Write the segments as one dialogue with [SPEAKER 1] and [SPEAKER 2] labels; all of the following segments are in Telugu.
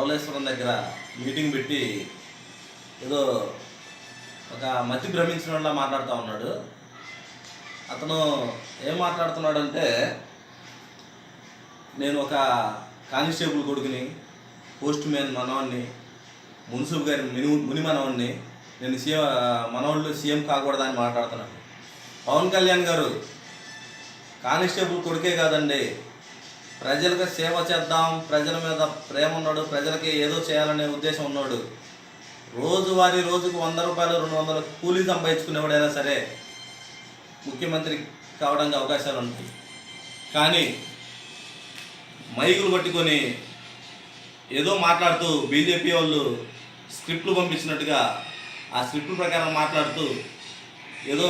[SPEAKER 1] ధవళేశ్వరం దగ్గర మీటింగ్ పెట్టి ఏదో ఒక మతి భ్రమించిన వాళ్ళ మాట్లాడుతూ ఉన్నాడు. అతను ఏం మాట్లాడుతున్నాడంటే, నేను ఒక కానిస్టేబుల్ కొడుకుని, పోస్ట్ మ్యాన్ మనవాడిని, మున్సిపల్ గారి ముని మనవాడిని, నేను మనవాళ్ళు సీఎం కాకూడదని మాట్లాడుతున్నాను. పవన్ కళ్యాణ్ గారు కానిస్టేబుల్ కొడుకే కాదండి, ప్రజలకు సేవ చేద్దాం, ప్రజల మీద ప్రేమ ఉన్నాడు, ప్రజలకి ఏదో చేయాలనే ఉద్దేశం ఉన్నాడు. రోజువారీ రోజుకు 100 రూపాయలు 200 కూలీ సంపాదించుకునేవాడైనా సరే ముఖ్యమంత్రి కావడానికి అవకాశాలు ఉంటాయి. కానీ మైకులు పట్టుకొని ఏదో మాట్లాడుతూ బీజేపీ వాళ్ళు స్క్రిప్ట్లు పంపించినట్టుగా ఆ స్క్రిప్ట్ ప్రకారం మాట్లాడుతూ ఏదో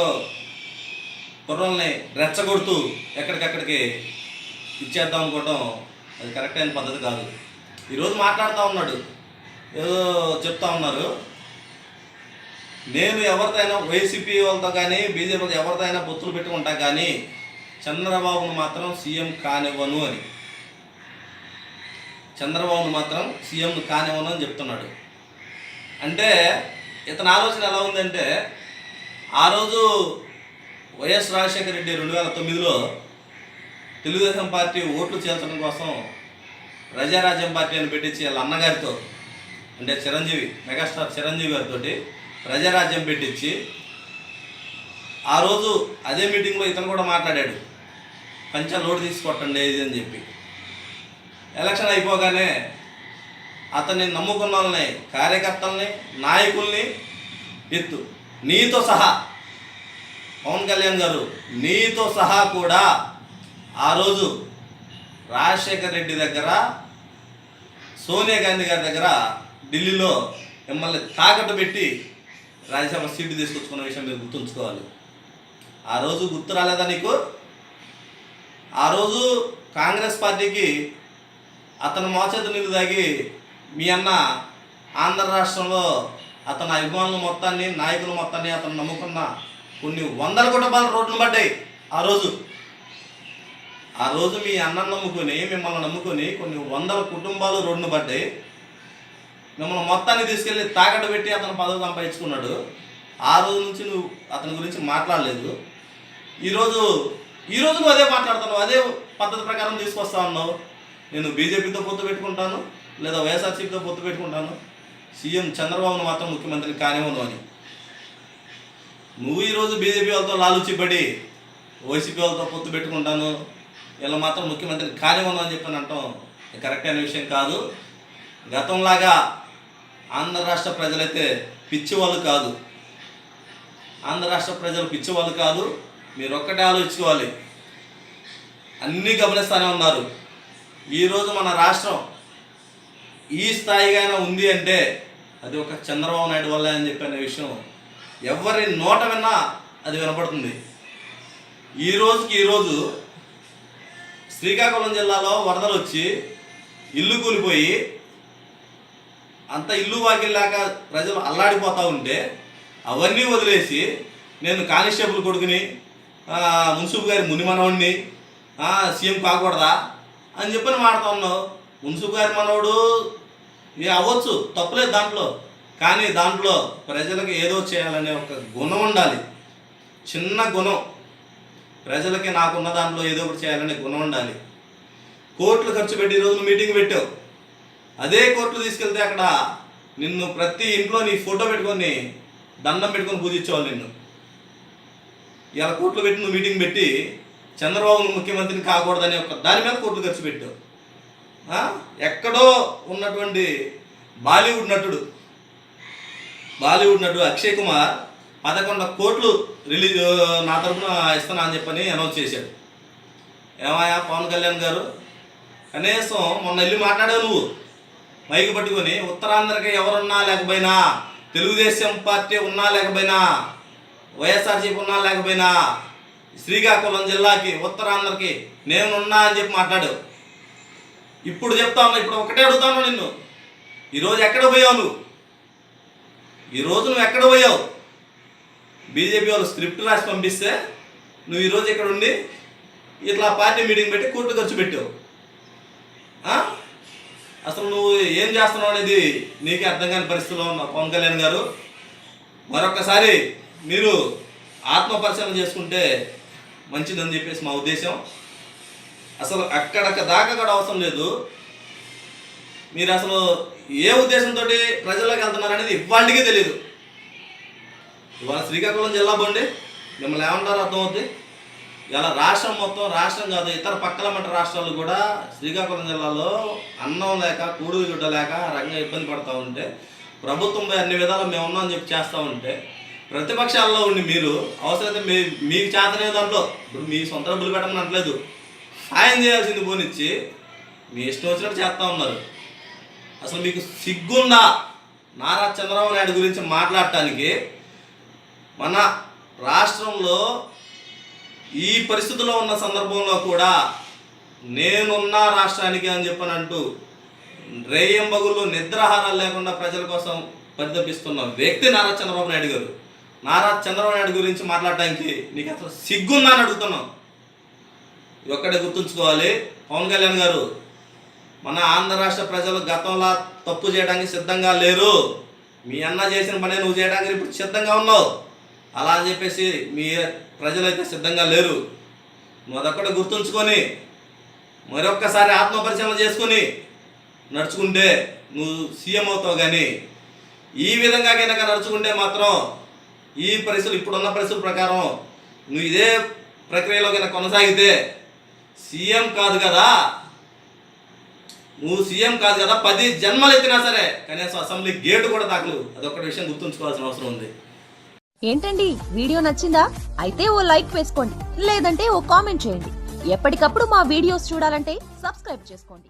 [SPEAKER 1] కుర్రల్ని రెచ్చగొడుతూ ఎక్కడికక్కడికి ఇచ్చేద్దాం అనుకోవటం అది కరెక్ట్ అయిన పద్ధతి కాదు. ఈరోజు మాట్లాడుతూ ఉన్నాడు, ఏదో చెప్తా ఉన్నారు, నేను ఎవరితోనైనా వైసీపీ వాళ్ళతో కానీ బీజేపీతో ఎవరితోనైనా పొత్తులు పెట్టుకుంటా కానీ చంద్రబాబును మాత్రం సీఎం కానివ్వను అని, చంద్రబాబును మాత్రం సీఎం కానివ్వను అని చెప్తున్నాడు. అంటే ఇతని ఆలోచన ఎలా ఉందంటే, ఆ రోజు వైఎస్ రాజశేఖర రెడ్డి 2009లో తెలుగుదేశం పార్టీ ఓట్లు చేర్చడం కోసం ప్రజారాజ్యం పార్టీ అని పెట్టించి వాళ్ళ అన్నగారితో, అంటే చిరంజీవి, మెగాస్టార్ చిరంజీవి గారితో ప్రజారాజ్యం పెట్టించి ఆ రోజు అదే మీటింగ్లో ఇతను కూడా మాట్లాడాడు, పంచ లోటు తీసుకొట్టండి ఇది అని చెప్పి. ఎలక్షన్ అయిపోగానే అతన్ని నమ్ముకున్న వాళ్ళని, కార్యకర్తల్ని, నాయకుల్ని ఎత్తు, నీతో సహా పవన్ కళ్యాణ్ గారు నీతో సహా కూడా ఆ రోజు రాజశేఖర్ రెడ్డి దగ్గర, సోనియా గాంధీ గారి దగ్గర ఢిల్లీలో మిమ్మల్ని తాకట్టు పెట్టి రాజ్యసభ సీటు తీసుకొచ్చుకున్న విషయం మీరు గుర్తుంచుకోవాలి. ఆ రోజు గుర్తు రాలేదా నీకు? ఆ రోజు కాంగ్రెస్ పార్టీకి అతను మోచేత నీళ్ళు తాగి మీ అన్న ఆంధ్ర రాష్ట్రంలో అతని అభిమానుల మొత్తాన్ని, నాయకుల మొత్తాన్ని, అతను నమ్ముకున్న కొన్ని 100 కుటుంబాలు రోడ్డును పడ్డాయి. ఆ రోజు మీ అన్నను నమ్ముకొని, మిమ్మల్ని నమ్ముకొని కొన్ని 100 కుటుంబాలు రోడ్డును పడ్డాయి. మిమ్మల్ని మొత్తాన్ని తీసుకెళ్ళి తాకట్టు పెట్టి అతను పదవి సంపాదించుకున్నాడు. ఆ రోజు నుంచి నువ్వు అతని గురించి మాట్లాడలేదు. ఈరోజు నువ్వు అదే మాట్లాడుతున్నావు, అదే పద్ధతి ప్రకారం తీసుకొస్తా ఉన్నావు. నేను బీజేపీతో పొత్తు పెట్టుకుంటాను, లేదా వైఎస్ఆర్సీపీతో పొత్తు పెట్టుకుంటాను, సీఎం చంద్రబాబును మాత్రం ముఖ్యమంత్రిని కానివ్వను అని. నువ్వు ఈరోజు బీజేపీ వాళ్ళతో లాలుచిపడి వైసీపీ వాళ్ళతో పొత్తు పెట్టుకుంటాను, వీళ్ళు మాత్రం ముఖ్యమంత్రిని కానివ్వను అని చెప్పని అంటాం కరెక్ట్ అయిన విషయం కాదు. గతంలాగా ఆంధ్ర రాష్ట్ర ప్రజలైతే పిచ్చివాళ్ళు కాదు, ఆంధ్ర రాష్ట్ర ప్రజలు పిచ్చివాళ్ళు కాదు. మీరు ఒక్కటే ఆలోచించుకోవాలి, అన్నీ గమనిస్తూనే ఉన్నారు. ఈరోజు మన రాష్ట్రం ఈ స్థాయిగానే ఉంది అంటే అది ఒక చంద్రబాబు నాయుడు వల్ల అని చెప్పిన విషయం ఎవరి నోట విన్నా అది వినపడుతుంది. ఈరోజు శ్రీకాకుళం జిల్లాలో వరదలు వచ్చి ఇల్లు కూలిపోయి అంత ఇల్లు వాకిల్లాక ప్రజలు అల్లాడిపోతూ ఉంటే అవన్నీ వదిలేసి నేను కానిస్టేబుల్ కొడుకుని, మున్సిపల్ గారి ముని మనవుడిని, సీఎం కాకూడదా అని చెప్పని మాడుతూ ఉన్నావు. మున్సిపల్ గారి మనవుడు అవ్వచ్చు, తప్పులేదు దాంట్లో. కానీ దాంట్లో ప్రజలకు ఏదో చేయాలనే ఒక గుణం ఉండాలి, చిన్న గుణం. ప్రజలకి నాకున్న దాంట్లో ఏదో ఒకటి చేయాలనే గుణం ఉండాలి. కోట్లు ఖర్చు పెట్టి ఈరోజు మీటింగ్ పెట్టావు. అదే కోట్లు తీసుకెళ్తే అక్కడ నిన్ను ప్రతి ఇంట్లో నీ ఫోటో పెట్టుకొని దండం పెట్టుకొని పూజించేవాళ్ళు నిన్ను. ఇలా కోట్లు పెట్టి నువ్వు మీటింగ్ పెట్టి చంద్రబాబును ముఖ్యమంత్రిని కాకూడదని ఒక దాని మీద కోట్లు ఖర్చు పెట్టావు. ఎక్కడో ఉన్నటువంటి బాలీవుడ్ నటుడు అక్షయ్ కుమార్ 11 కోట్లు రిలీజ్ నా తరఫున ఇస్తానా అని చెప్పని అనౌన్స్ చేశాడు. ఏమయ్యా పవన్ కళ్యాణ్ గారు, కనీసం మొన్న వెళ్ళి మాట్లాడావు నువ్వు మైకు పట్టుకొని, ఉత్తరాంధ్రకి ఎవరున్నా లేకపోయినా, తెలుగుదేశం పార్టీ ఉన్నా లేకపోయినా, వైఎస్ఆర్సీపీ ఉన్నా లేకపోయినా, శ్రీకాకుళం జిల్లాకి ఉత్తరాంధ్రకి నేనున్నా అని చెప్పి మాట్లాడావు. ఇప్పుడు చెప్తా ఉన్నా, ఇప్పుడు ఒకటే అడుగుతాను నిన్ను, ఈరోజు ఎక్కడ పోయావు నువ్వు? ఈరోజు నువ్వు ఎక్కడ పోయావు? బీజేపీ వాళ్ళు స్క్రిప్ట్ రాసి పంపిస్తే నువ్వు ఈరోజు ఇక్కడ ఉండి ఇట్లా పార్టీ మీటింగ్ పెట్టి కోట్లు ఖర్చు పెట్టావు. అసలు నువ్వు ఏం చేస్తున్నావు అనేది నీకే అర్థం కాని పరిస్థితిలో ఉన్న పవన్ కళ్యాణ్ గారు మరొకసారి మీరు ఆత్మపరిశీలన చేసుకుంటే మంచిదని చెప్పేసి మా ఉద్దేశం. అసలు అక్కడక్క దాకా కూడా అవసరం లేదు. మీరు అసలు ఏ ఉద్దేశంతో ప్రజల్లోకి వెళ్తున్నారనేది ఇవాళకి తెలియదు. ఇవాళ శ్రీకాకుళం జిల్లా బండి మిమ్మల్ని ఏమంటారో అర్థమవుతుంది. ఇలా రాష్ట్రం మొత్తం, రాష్ట్రం కాదు ఇతర పక్కల మట్ట రాష్ట్రాలు కూడా శ్రీకాకుళం జిల్లాలో అన్నం లేక కూడుగు గుడ్డ లేక రంగం ఇబ్బంది పడుతూ ఉంటే ప్రభుత్వంపై అన్ని విధాలు మేము ఉన్నామని చెప్పి చేస్తూ ఉంటే ప్రతిపక్షాల్లో ఉండి మీరు అవసరమైతే మీకు చేతనే దాంట్లో ఇప్పుడు మీ సొంత డబ్బులు పెట్టమని అనట్లేదు, సాయం చేయాల్సింది పోనిచ్చి మీ ఇష్టం వచ్చినట్టు చేస్తూ ఉన్నారు. అసలు మీకు సిగ్గుందా నారా చంద్రబాబు నాయుడు గురించి మాట్లాడటానికి? మన రాష్ట్రంలో ఈ పరిస్థితిలో ఉన్న సందర్భంలో కూడా నేనున్నా రాష్ట్రానికి అని చెప్పనంటూ రేయంబగులు నిద్రాహారాలు లేకుండా ప్రజల కోసం పరితపిస్తున్న వ్యక్తి నారా చంద్రబాబు నాయుడు గారు. నారా చంద్రబాబు నాయుడు గురించి మాట్లాడటానికి నీకు అసలు సిగ్గుందా అని అడుగుతున్నాం. ఒక్కడే గుర్తుంచుకోవాలి, పవన్ కళ్యాణ్ గారు మన ఆంధ్ర రాష్ట్ర ప్రజలు గతంలో తప్పు చేయడానికి సిద్ధంగా లేరు. మీ అన్న చేసిన పని నువ్వు చేయడానికి ఇప్పుడు సిద్ధంగా ఉన్నావు, అలా అని చెప్పేసి మీ ప్రజలైతే సిద్ధంగా లేరు. నువ్వు అదొక్కడే గుర్తుంచుకొని మరొక్కసారి ఆత్మపరిశీలన చేసుకొని నడుచుకుంటే నువ్వు సీఎం అవుతావు. కానీ ఈ విధంగా కనుక నడుచుకుంటే మాత్రం ఈ పరిస్థితులు ఇప్పుడున్న పరిస్థితుల ప్రకారం నువ్వు ఇదే ప్రక్రియలో కనుక కొనసాగితే సీఎం కాదు కదా, నువ్వు సీఎం కాదు కదా, 10 జన్మలు ఎత్తినా సరే కనీసం అసెంబ్లీ గేటు కూడా దాఖలు. అదొక్కటి విషయం గుర్తుంచుకోవాల్సిన అవసరం ఉంది.
[SPEAKER 2] ఏంటండి వీడియో నచ్చిందా? అయితే ఓ లైక్ వేసుకోండి, లేదంటే ఓ కామెంట్ చేయండి. ఎప్పటికప్పుడు మా వీడియోస్ చూడాలంటే సబ్స్క్రైబ్ చేసుకోండి.